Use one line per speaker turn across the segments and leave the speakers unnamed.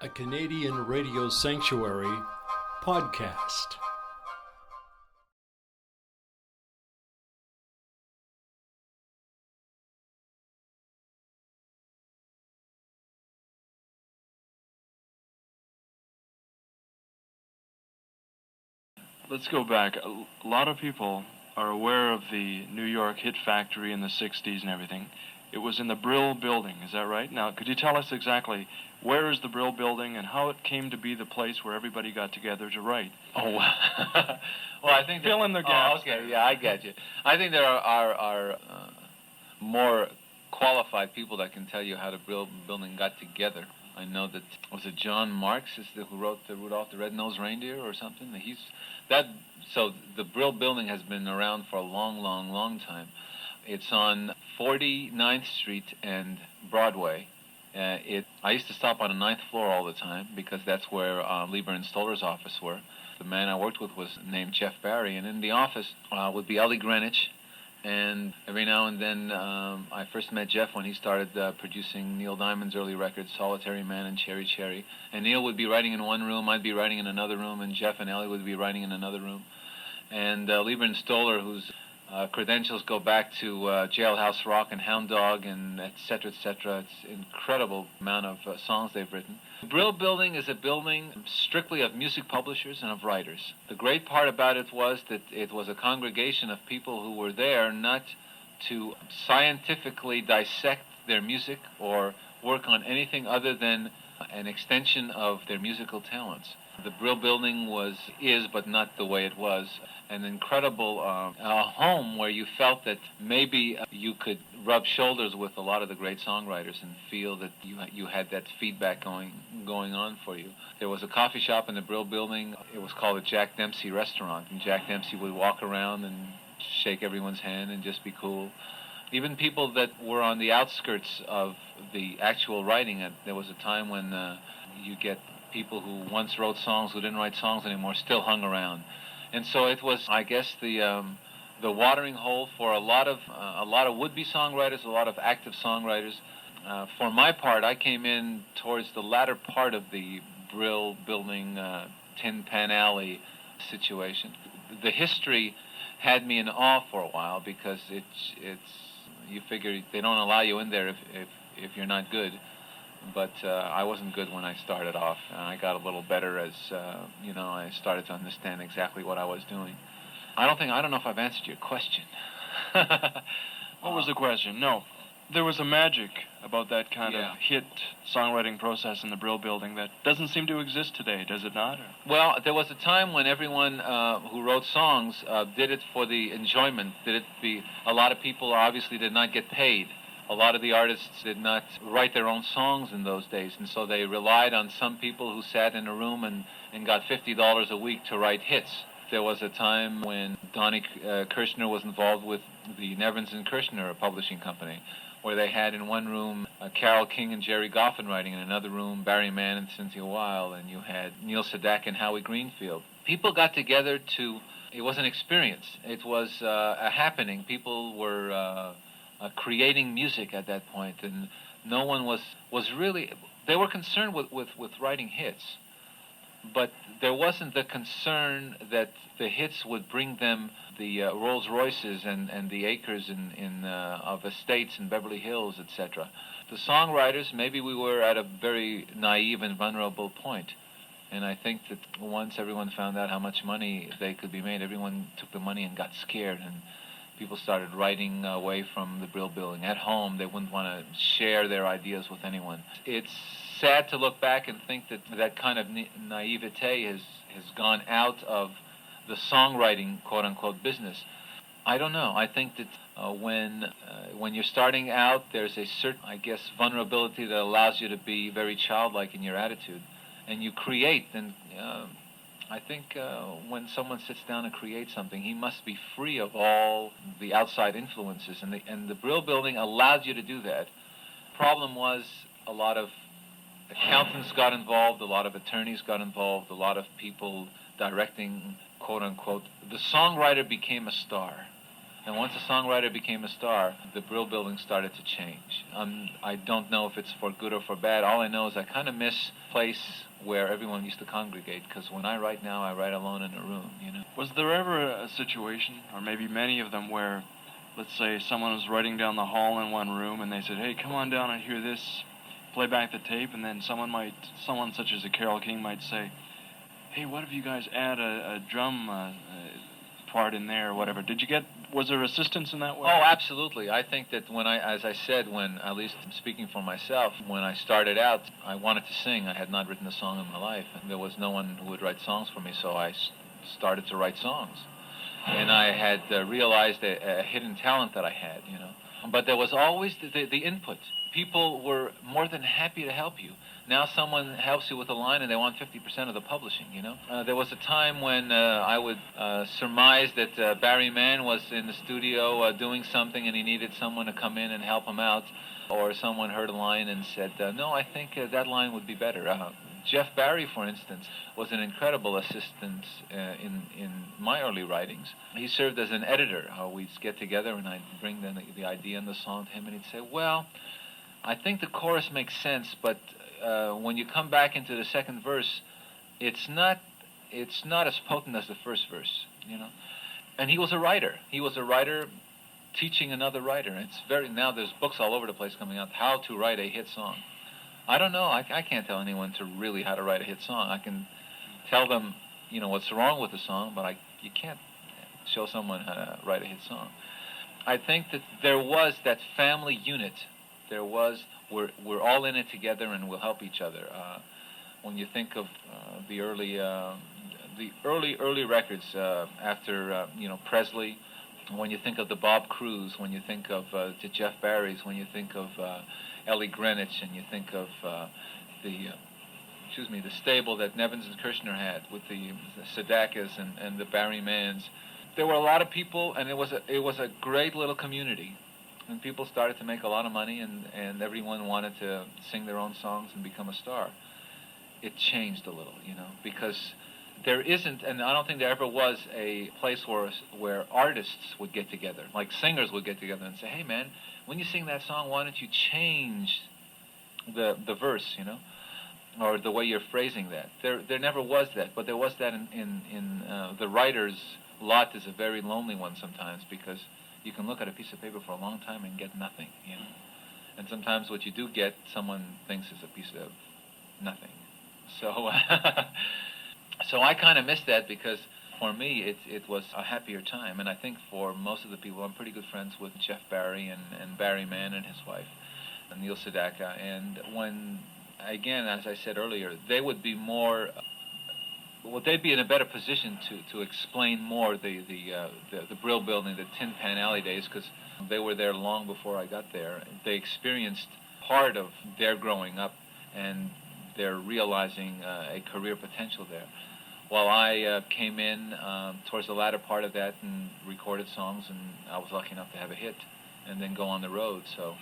a Canadian radio sanctuary podcast.
Let's go back. A lot of people are aware of the New York hit factory in the 60s and everything. It was in the Brill Building, is that right? Now, could you tell us exactly where is the Brill Building and how it came to be the place where everybody got together to write?
Oh, well, I think...
Fill in the gaps.
Oh, okay, yeah, I get you. I think there are more qualified people that can tell you how the Brill Building got together. I know that, was it John Marks who wrote the Rudolph the Red-Nosed Reindeer or something? So the Brill Building has been around for a long time. It's on 49th Street and Broadway. I used to stop on the 9th floor all the time because that's where Lieber and Stoller's office were. The man I worked with was named Jeff Barry, and in the office would be Ellie Greenwich. And every now and then, I first met Jeff when he started producing Neil Diamond's early records, Solitary Man and Cherry Cherry. And Neil would be writing in one room, I'd be writing in another room, and Jeff and Ellie would be writing in another room. And Lieber and Stoller, whose credentials go back to Jailhouse Rock and Hound Dog and et cetera, it's an incredible amount of songs they've written. The Brill Building is a building strictly of music publishers and of writers. The great part about it was that it was a congregation of people who were there not to scientifically dissect their music or work on anything other than an extension of their musical talents. The Brill Building is, but not the way it was, an incredible home where you felt that maybe you could rub shoulders with a lot of the great songwriters and feel that you had that feedback going on for you. There was a coffee shop in the Brill Building. It was called the Jack Dempsey Restaurant, and Jack Dempsey would walk around and shake everyone's hand and just be cool. Even people that were on the outskirts of the actual writing, there was a time when you get people who once wrote songs, who didn't write songs anymore, still hung around. And so it was, I guess, the watering hole for a lot of would-be songwriters, a lot of active songwriters. For my part, I came in towards the latter part of the Brill Building Tin Pan Alley situation. The history had me in awe for a while because it's you figure they don't allow you in there if you're not good. But I wasn't good when I started off. I got a little better as, I started to understand exactly what I was doing. I don't know if I've answered your question.
What was the question? No. There was a magic about that kind of hit songwriting process in the Brill Building that doesn't seem to exist today, does it not?
Well, there was a time when everyone who wrote songs did it for the enjoyment. A lot of people obviously did not get paid. A lot of the artists did not write their own songs in those days, and so they relied on some people who sat in a room and got $50 a week to write hits. There was a time when Donnie Kirshner was involved with the Nevins and Kirshner publishing company, where they had in one room Carole King and Jerry Goffin writing, in another room Barry Mann and Cynthia Weil, and you had Neil Sedaka and Howie Greenfield. People got together it was an experience. It was a happening. People were... creating music at that point, and no one was really... They were concerned with writing hits, but there wasn't the concern that the hits would bring them the Rolls Royces and the acres of estates in Beverly Hills, etc. The songwriters, maybe we were at a very naive and vulnerable point, and I think that once everyone found out how much money they could be made, everyone took the money and got scared, and people started writing away from the Brill Building. At home, they wouldn't want to share their ideas with anyone. It's sad to look back and think that kind of naivete has gone out of the songwriting, quote-unquote, business. I don't know. I think that when you're starting out, there's a certain, I guess, vulnerability that allows you to be very childlike in your attitude. And you create, and I think when someone sits down and creates something, he must be free of all the outside influences, and the Brill Building allowed you to do that. Problem was, a lot of accountants got involved, a lot of attorneys got involved, a lot of people directing, quote-unquote. The songwriter became a star. And once a songwriter became a star, the Brill Building started to change. I don't know if it's for good or for bad. All I know is I kind of miss a place where everyone used to congregate, because when I write now, I write alone in a room, you know.
Was there ever a situation, or maybe many of them, where, let's say, someone was writing down the hall in one room and they said, hey, come on down and hear this, play back the tape, and then someone such as a Carole King might say, hey, what if you guys add a drum part in there or whatever? Was there assistance in that way?
Oh, absolutely. I think that as I said, at least speaking for myself, when I started out, I wanted to sing. I had not written a song in my life, and there was no one who would write songs for me, so I started to write songs. And I had realized a hidden talent that I had, you know. But there was always the input. People were more than happy to help you. Now someone helps you with a line and they want 50% of the publishing, you know. There was a time when I would surmise that Barry Mann was in the studio doing something and he needed someone to come in and help him out. Or someone heard a line and said, no, I think that line would be better. Jeff Barry, for instance, was an incredible assistant in my early writings. He served as an editor. We'd get together and I'd bring the idea and the song to him and he'd say, well, I think the chorus makes sense, but when you come back into the second verse, it's not as potent as the first verse, you know. And he was a writer. He was a writer teaching another writer. Now there's books all over the place coming out, how to write a hit song. I don't know. I can't tell anyone to really how to write a hit song. I can tell them, you know, what's wrong with the song, but you can't show someone how to write a hit song. I think that there was that family unit. We're all in it together and we'll help each other. When you think of the early records after Presley, when you think of the Bob Cruz, when you think of the Jeff Barrys, when you think of Ellie Greenwich, and you think of the stable that Nevins and Kirshner had with the Sadakas and the Barry Manns. There were a lot of people, and it was a great little community. And people started to make a lot of money, and everyone wanted to sing their own songs and become a star. It changed a little, you know, because there isn't, and I don't think there ever was a place where artists would get together, like singers would get together and say, hey, man, when you sing that song, why don't you change the verse, you know, or the way you're phrasing that. There never was that, but there was that in the writer's lot is a very lonely one sometimes, because you can look at a piece of paper for a long time and get nothing, you know. And sometimes what you do get, someone thinks is a piece of nothing. So, so I kind of missed that, because for me it was a happier time. And I think for most of the people, I'm pretty good friends with Jeff Barry and Barry Mann and his wife, and Neil Sedaka. And when, again, as I said earlier, they would be more... Well, they'd be in a better position to explain more the Brill Building, the Tin Pan Alley days, because they were there long before I got there. They experienced part of their growing up, and they're realizing a career potential there. While I came in towards the latter part of that and recorded songs, and I was lucky enough to have a hit and then go on the road. So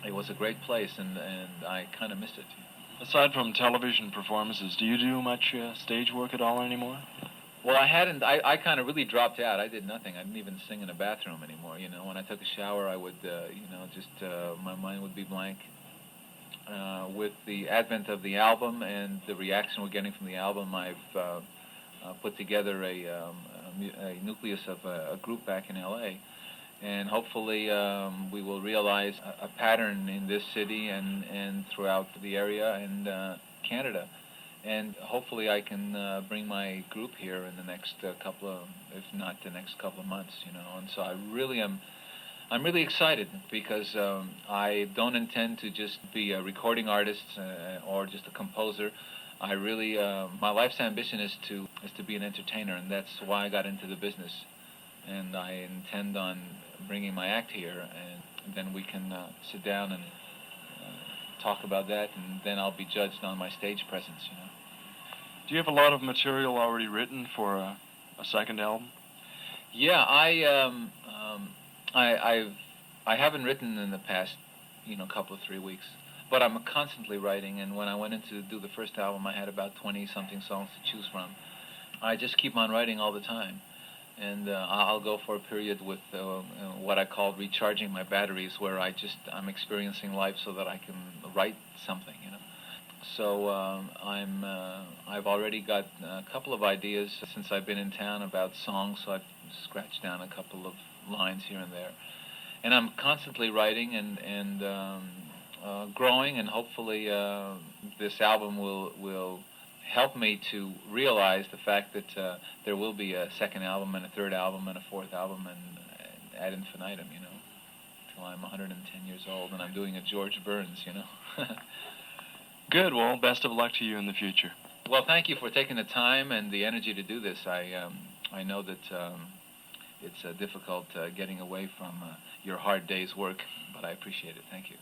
it was a great place, and I kind of missed it.
Aside from television performances, do you do much stage work at all anymore?
Well, I hadn't. I kind of really dropped out. I did nothing. I didn't even sing in a bathroom anymore. You know, when I took a shower, I would, my mind would be blank. With the advent of the album and the reaction we're getting from the album, I've put together a nucleus of a group back in L.A., and hopefully we will realize a pattern in this city and throughout the area and Canada. And hopefully I can bring my group here in the next couple of, if not the next couple of months, you know. And so I'm really excited, because I don't intend to just be a recording artist or just a composer. I really, my life's ambition is to be an entertainer, and that's why I got into the business. And I intend on bringing my act here, and then we can sit down and talk about that, and then I'll be judged on my stage presence, you know.
Do you have a lot of material already written for a second album?
Yeah, I haven't written in the past, couple of 3 weeks, but I'm constantly writing. And when I went in to do the first album, I had about 20-something songs to choose from. I just keep on writing all the time. and I'll go for a period with what I call recharging my batteries, where I'm experiencing life so that I can write something, you know. So I've already got a couple of ideas since I've been in town about songs, so I've scratched down a couple of lines here and there. And I'm constantly writing and growing, and hopefully this album will help me to realize the fact that there will be a second album and a third album and a fourth album and ad infinitum, you know, till I'm 110 years old and I'm doing a George Burns, you know.
Good. Well, best of luck to you in the future.
Well, thank you for taking the time and the energy to do this. I know that it's difficult getting away from your hard day's work, but I appreciate it. Thank you.